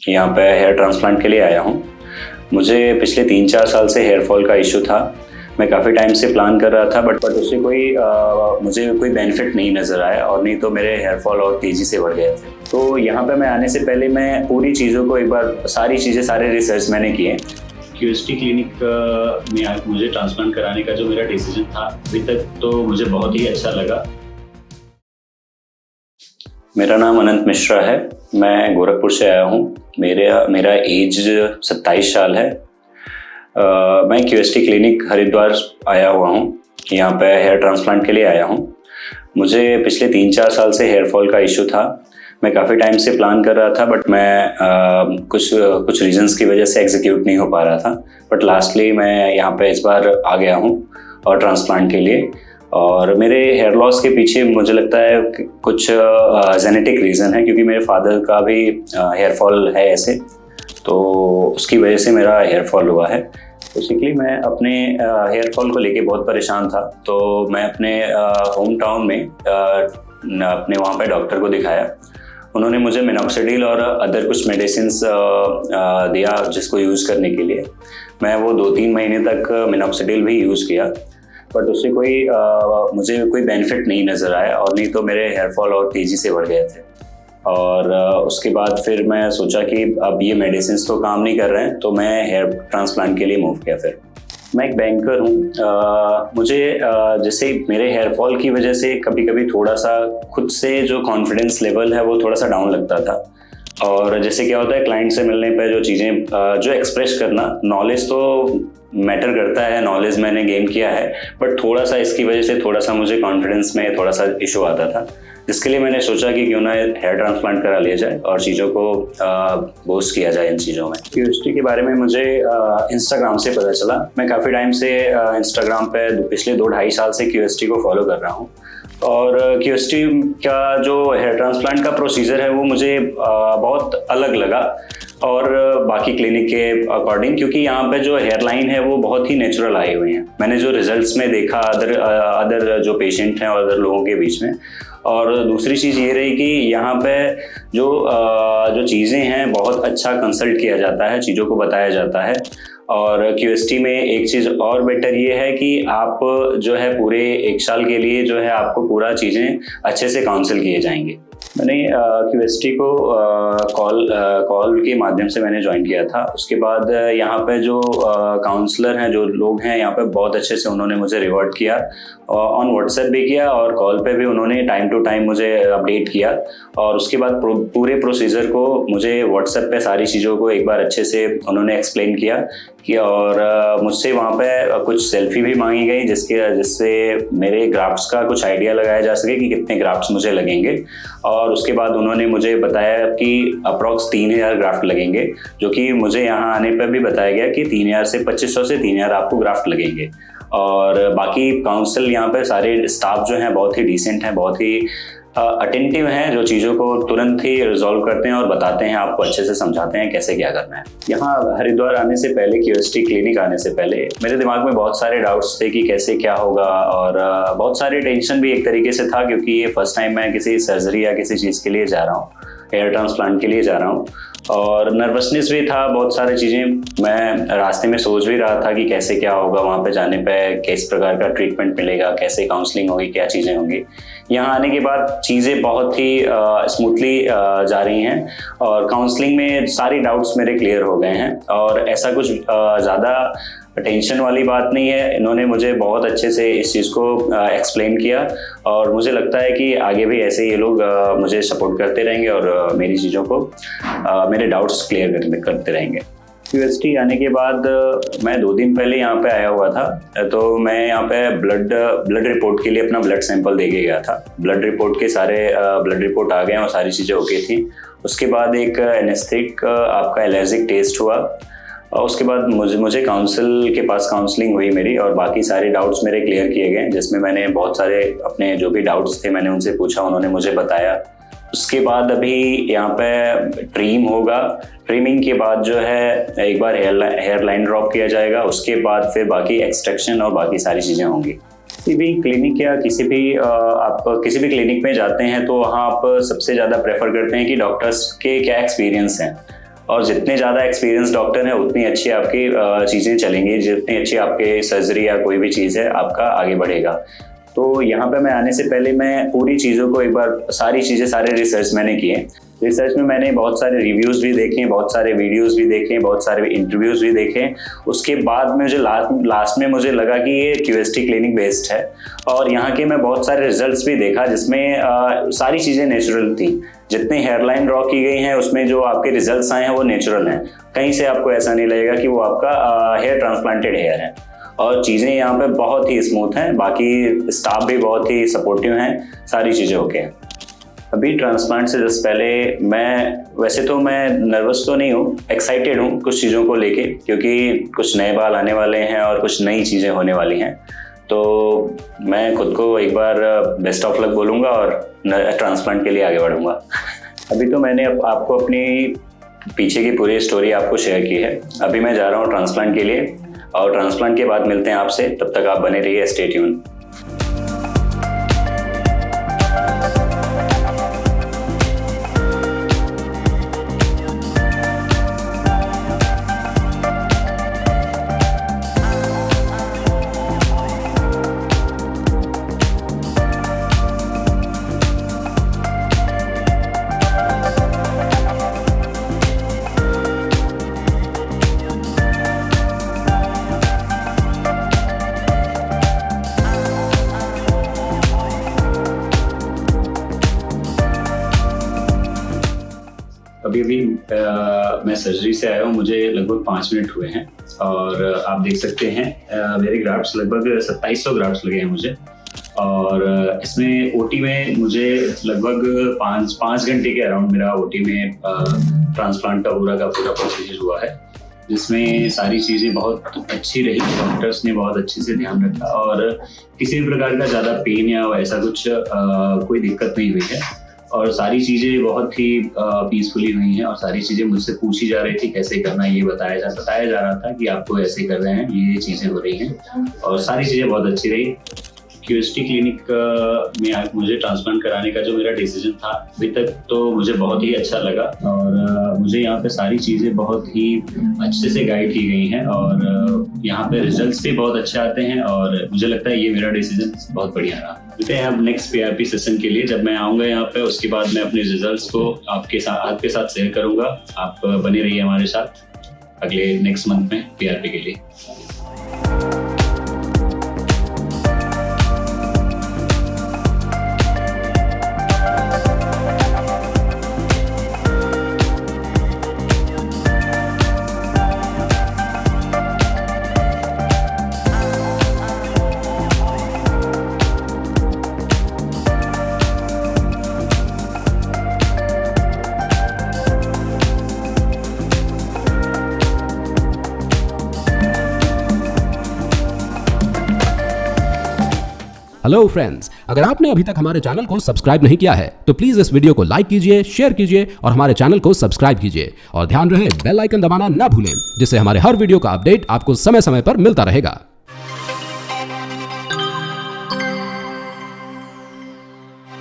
यहाँ पे hair transplant के लिए आया हूँ। मुझे पिछले 3-4 साल से हेयर फॉल का इशू था। मैं काफ़ी टाइम से प्लान कर रहा था बट उससे मुझे कोई बेनिफिट नहीं नज़र आया और नहीं तो मेरे हेयर फॉल और तेज़ी से बढ़ गए थे। तो यहाँ पे मैं आने से पहले मैं पूरी चीज़ों को एक बार सारे रिसर्च मैंने किए। क्यूएसटी क्लिनिक में मुझे ट्रांसप्लांट कराने का जो मेरा डिसीजन था अभी तक तो मुझे बहुत ही अच्छा लगा। मेरा नाम अनंत मिश्रा है। मैं गोरखपुर से आया हूँ। मेरा एज 27 साल है। मैं क्यूएसटी क्लिनिक हरिद्वार आया हुआ हूँ। यहाँ पे हेयर ट्रांसप्लांट के लिए आया हूँ। मुझे पिछले 3-4 साल से हेयर फॉल का इशू था। मैं काफ़ी टाइम से प्लान कर रहा था बट मैं कुछ रीजंस की वजह से एग्जीक्यूट नहीं हो पा रहा था। बट लास्टली मैं यहाँ पे इस बार आ गया हूँ और ट्रांसप्लांट के लिए। और मेरे हेयर लॉस के पीछे मुझे लगता है कि कुछ जेनेटिक रीज़न है, क्योंकि मेरे फादर का भी हेयर फॉल है ऐसे, तो उसकी वजह से मेरा हेयर फॉल हुआ है। बेसिकली मैं अपने हेयर फॉल को लेके बहुत परेशान था, तो मैं अपने होम टाउन में अपने वहाँ पे डॉक्टर को दिखाया। उन्होंने मुझे मिनॉक्सिडिल और अदर कुछ मेडिसिन्स दिया जिसको यूज़ करने के लिए। मैं वो 2-3 महीने तक मिनॉक्सिडिल भी यूज़ किया बट उससे मुझे कोई बेनिफिट नहीं नज़र आया और नहीं तो मेरे हेयर फॉल और तेज़ी से बढ़ गए थे। और उसके बाद फिर मैं सोचा कि अब ये मेडिसिन्स तो काम नहीं कर रहे हैं, तो मैं हेयर ट्रांसप्लांट के लिए मूव किया। फिर मैं एक बैंकर हूँ। मुझे जैसे मेरे हेयर फॉल की वजह से कभी कभी थोड़ा सा खुद से जो कॉन्फिडेंस लेवल है वो थोड़ा सा डाउन लगता था। और जैसे क्या होता है, क्लाइंट से मिलने पे जो चीज़ें जो एक्सप्रेस करना, नॉलेज तो मैटर करता है, नॉलेज मैंने गेन किया है, बट थोड़ा सा इसकी वजह से थोड़ा सा मुझे कॉन्फिडेंस में थोड़ा सा इशू आता था, जिसके लिए मैंने सोचा कि क्यों ना हेयर ट्रांसप्लांट करा लिया जाए और चीज़ों को बूस्ट किया जाए इन चीज़ों में। क्यूएसटी के बारे में मुझे इंस्टाग्राम से पता चला। मैं काफ़ी टाइम से इंस्टाग्राम पे पिछले 2-2.5 साल से क्यूएसटी को फॉलो कर रहा हूँ। और क्यूएसटी का जो हेयर ट्रांसप्लांट का प्रोसीजर है वो मुझे बहुत अलग लगा और बाकी क्लिनिक के अकॉर्डिंग, क्योंकि यहाँ पे जो हेयर लाइन है वो बहुत ही नेचुरल आई हुई है। मैंने जो रिजल्ट्स में देखा अदर जो पेशेंट हैं और अदर लोगों के बीच में। और दूसरी चीज़ ये रही कि यहाँ पे जो चीज़ें हैं बहुत अच्छा कंसल्ट किया जाता है, चीज़ों को बताया जाता है। और क्यूएसटी में एक चीज़ और बेटर ये है कि आप जो है पूरे 1 साल के लिए जो है आपको पूरा चीज़ें अच्छे से काउंसिल किए जाएंगे। मैंने क्यूएसटी को कॉल के माध्यम से मैंने ज्वाइन किया था। उसके बाद यहाँ पे जो काउंसलर हैं, जो लोग हैं यहाँ पे, बहुत अच्छे से उन्होंने मुझे रिवॉर्ड किया, ऑन व्हाट्सएप भी किया और कॉल पे भी उन्होंने टाइम टू टाइम मुझे अपडेट किया। और उसके बाद पूरे प्रोसीजर को मुझे व्हाट्सएप पे सारी चीज़ों को एक बार अच्छे से उन्होंने एक्सप्लेन किया कि और मुझसे वहाँ पे कुछ सेल्फी भी मांगी गई जिससे मेरे ग्राफ्ट्स का कुछ आइडिया लगाया जा सके कि कितने ग्राफ्ट्स मुझे लगेंगे। और उसके बाद उन्होंने मुझे बताया कि अप्रॉक्स 3000 ग्राफ्ट लगेंगे, जो कि मुझे यहाँ आने पर भी बताया गया कि 3000 से 2500 से 3000 आपको ग्राफ्ट लगेंगे। और बाकी काउंसिल यहाँ पे सारे स्टाफ जो हैं बहुत ही डिसेंट हैं, बहुत ही अटेंटिव हैं, जो चीज़ों को तुरंत ही रिजॉल्व करते हैं और बताते हैं, आपको अच्छे से समझाते हैं कैसे क्या करना है। यहाँ हरिद्वार आने से पहले, क्यूएसटी क्लिनिक आने से पहले मेरे दिमाग में बहुत सारे डाउट्स थे कि कैसे क्या होगा, और बहुत सारे टेंशन भी एक तरीके से था, क्योंकि ये फर्स्ट टाइम मैं किसी सर्जरी या किसी चीज़ के लिए जा रहा हूँ, हेयर ट्रांसप्लांट के लिए जा रहा हूँ। और नर्वसनेस भी था, बहुत सारी चीज़ें मैं रास्ते में सोच भी रहा था कि कैसे क्या होगा, वहाँ पे जाने पे किस प्रकार का ट्रीटमेंट मिलेगा, कैसे काउंसलिंग होगी, क्या चीज़ें होंगी। यहाँ आने के बाद चीज़ें बहुत ही स्मूथली जा रही हैं और काउंसलिंग में सारी डाउट्स मेरे क्लियर हो गए हैं। और ऐसा कुछ ज़्यादा टेंशन वाली बात नहीं है। इन्होंने मुझे बहुत अच्छे से इस चीज़ को एक्सप्लेन किया और मुझे लगता है कि आगे भी ऐसे ये लोग मुझे सपोर्ट करते रहेंगे और मेरी चीज़ों को मेरे डाउट्स क्लियर करते रहेंगे। क्यूएसटी आने के बाद मैं 2 दिन पहले यहाँ पे आया हुआ था, तो मैं यहाँ पे ब्लड रिपोर्ट के लिए अपना ब्लड सैंपल दे के गया था। ब्लड रिपोर्ट के सारे ब्लड रिपोर्ट आ गए और सारी चीज़ें ओके थी। उसके बाद एक एनेस्थेटिक आपका एलर्जिक टेस्ट हुआ और उसके बाद मुझे काउंसिल के पास काउंसलिंग हुई मेरी, और बाकी सारे डाउट्स मेरे क्लियर किए गए, जिसमें मैंने बहुत सारे अपने जो भी डाउट्स थे मैंने उनसे पूछा, उन्होंने मुझे बताया। उसके बाद अभी यहाँ पे ट्रिम होगा। ट्रिमिंग के बाद जो है एक बार हेयर लाइन ड्रॉप किया जाएगा, उसके बाद फिर बाकी एक्सट्रैक्शन और बाकी सारी चीज़ें होंगी। किसी भी क्लिनिक या आप किसी भी क्लिनिक में जाते हैं तो वहाँ आप सबसे ज़्यादा प्रेफर करते हैं कि डॉक्टर्स के क्या एक्सपीरियंस हैं, और जितने ज़्यादा एक्सपीरियंस डॉक्टर हैं उतनी अच्छी आपकी चीज़ें चलेंगी, जितनी अच्छी आपके सर्जरी या कोई भी चीज़ है आपका आगे बढ़ेगा। तो यहाँ पे मैं आने से पहले मैं पूरी चीज़ों को एक बार सारे रिसर्च मैंने किए। रिसर्च में मैंने बहुत सारे रिव्यूज़ भी देखे, बहुत सारे वीडियोस भी देखे, बहुत सारे इंटरव्यूज़ भी देखे। उसके बाद मुझे लास्ट में मुझे लगा कि ये क्यूएसटी क्लिनिक बेस्ड है और यहाँ के मैं बहुत सारे रिजल्ट्स भी देखा जिसमें सारी चीज़ें नेचुरल थी। जितनी हेयरलाइन ड्रॉ की गई हैं उसमें जो आपके रिजल्ट्स आए हैं वो नेचुरल हैं। कहीं से आपको ऐसा नहीं लगेगा कि वो आपका हेयर ट्रांसप्लांटेड हेयर है और चीज़ें यहाँ पे बहुत ही स्मूथ हैं। बाकी स्टाफ भी बहुत ही सपोर्टिव हैं, सारी चीज़ें ओके हैं। अभी ट्रांसप्लांट से जस्ट पहले वैसे तो मैं नर्वस तो नहीं हूँ, एक्साइटेड हूँ कुछ चीज़ों को लेके, क्योंकि कुछ नए बाल आने वाले हैं और कुछ नई चीज़ें होने वाली हैं। तो मैं खुद को एक बार बेस्ट ऑफ लक बोलूँगा और ट्रांसप्लांट के लिए आगे बढ़ूँगा। अभी तो मैंने आपको अपनी पीछे की पूरी स्टोरी आपको शेयर की है। अभी मैं जा रहा हूँ ट्रांसप्लांट के लिए और ट्रांसप्लांट के बाद मिलते हैं आपसे। तब तक आप बने रहिए, स्टे ट्यून। अभी मैं सर्जरी से आया हूँ, मुझे लगभग 5 मिनट हुए हैं और आप देख सकते हैं मेरे ग्राफ्ट्स लगभग 2700 ग्राफ्ट्स लगे हैं मुझे। और इसमें ओटी में मुझे लगभग 5 घंटे के अराउंड मेरा ओटी में ट्रांसप्लांट का पूरा प्रोसीजर हुआ है, जिसमें सारी चीज़ें बहुत अच्छी रही। डॉक्टर्स ने बहुत अच्छे से ध्यान रखा और किसी भी प्रकार का ज़्यादा पेन या ऐसा कुछ कोई दिक्कत नहीं हुई है और सारी चीज़ें बहुत ही पीसफुली हुई हैं। और सारी चीज़ें मुझसे पूछी जा रही थी कैसे करना है, ये बताया जा रहा था कि आपको ऐसे कर रहे हैं, ये चीज़ें हो रही हैं और सारी चीज़ें बहुत अच्छी रही। क्यूएसटी क्लिनिक में मुझे ट्रांसप्लांट कराने का जो मेरा डिसीजन था अभी तक तो मुझे बहुत ही अच्छा लगा और मुझे यहाँ पे सारी चीज़ें बहुत ही अच्छे से गाइड की गई हैं और यहाँ पे रिजल्ट्स भी बहुत अच्छे आते हैं और मुझे लगता है ये मेरा डिसीजन बहुत बढ़िया रहा। मिलते हैं अब नेक्स्ट पीआरपी सेशन के लिए। जब मैं आऊँगा यहाँ पे उसके बाद मैं अपने रिजल्ट्स को आपके साथ शेयर करूँगा। आप बने रहिए हमारे साथ अगले नेक्स्ट मंथ में पीआरपी के लिए। हेलो फ्रेंड्स, अगर आपने अभी तक हमारे चैनल को सब्सक्राइब नहीं किया है तो प्लीज इस वीडियो को लाइक कीजिए, शेयर कीजिए और हमारे चैनल को सब्सक्राइब कीजिए और ध्यान रहे बेल आइकन दबाना ना भूलें, जिससे हमारे हर वीडियो का अपडेट आपको समय समय पर मिलता रहेगा।